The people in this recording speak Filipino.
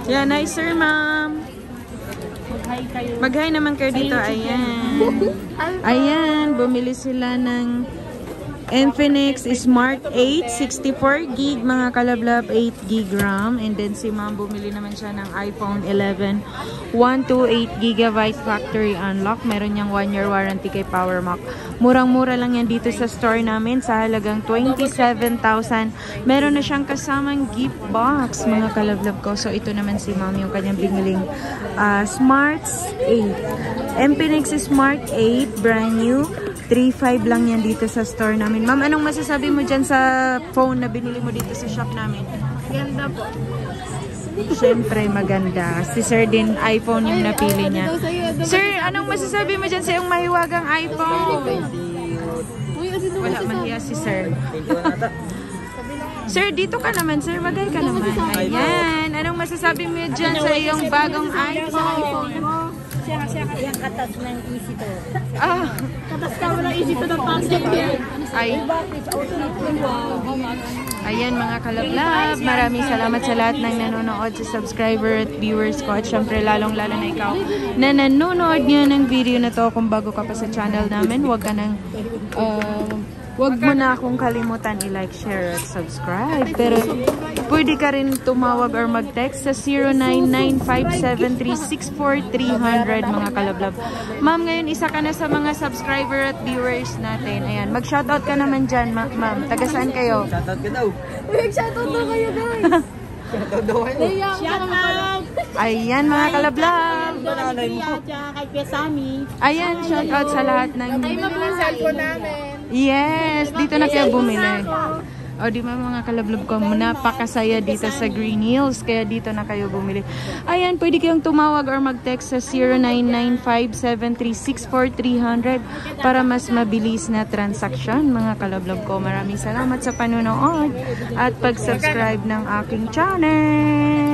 Yeah, nice sir, ma'am. Mag-hi naman kayo dito. Ayan. Ayan, bumili sila ng Infinix Smart 8, 64 gig mga kalablab, 8 gig RAM. And then si ma'am bumili naman siya ng iPhone 11, 128 GB factory unlock. Meron niyang 1-year warranty kay PowerMac. Murang-mura lang yan dito sa store namin sa halagang 27,000. Meron na siyang kasamang gift box mga kalablab ko. So ito naman si ma'am yung kanyang biniling Smart 8. Infinix Smart 8, brand new. 3.5 lang yan dito sa store namin. Ma'am, anong masasabi mo dyan sa phone na binili mo dito sa shop namin? Ganda po. Siyempre, maganda. Si Sir din, iPhone yung napili niya. Sir, anong masasabi mo dyan sa iyong mahiwagang iPhone? Wala mahiya si Sir. Sir, dito ka naman. Sir, bagay ka naman. Ayan. Anong masasabi mo dyan sa iyong bagong iPhone? Siya katas ng easy to. Katas ka mo ng easy to ng pangsit. Ayan mga kalablab, maraming salamat sa lahat ng nanonood, sa subscriber at viewers ko. At syempre lalong-lalo na ikaw na nanonood nyo ng video na to. Kung bago ka pa sa channel namin, huwag mo na akong kalimutan i-like, share at subscribe. Pero pwede ka rin tumawag or mag-text sa 0995736430 mga kalablab. Ma'am, ngayon isa ka na sa mga subscriber at viewers natin. Ayan, mag-shoutout ka naman dyan, ma'am. Taga saan kayo? Shoutout ka daw. Shoutout daw kayo, guys. Shoutout daw kayo. Shoutout. Ayan mga kalablab. Kay Pesami. Ayan, shoutout sa lahat ng... Ay, mga cellphone namin. Yes, dito na kayo bumili. O, di ba mga kalablab ko, napakasaya dito sa Green Hills. Kaya dito na kayo bumili. Ayan, pwede kayong tumawag or mag-text sa 0995736430 para mas mabilis na transaksyon mga kalablab ko. Maraming salamat sa panonood at pag-subscribe ng aking channel.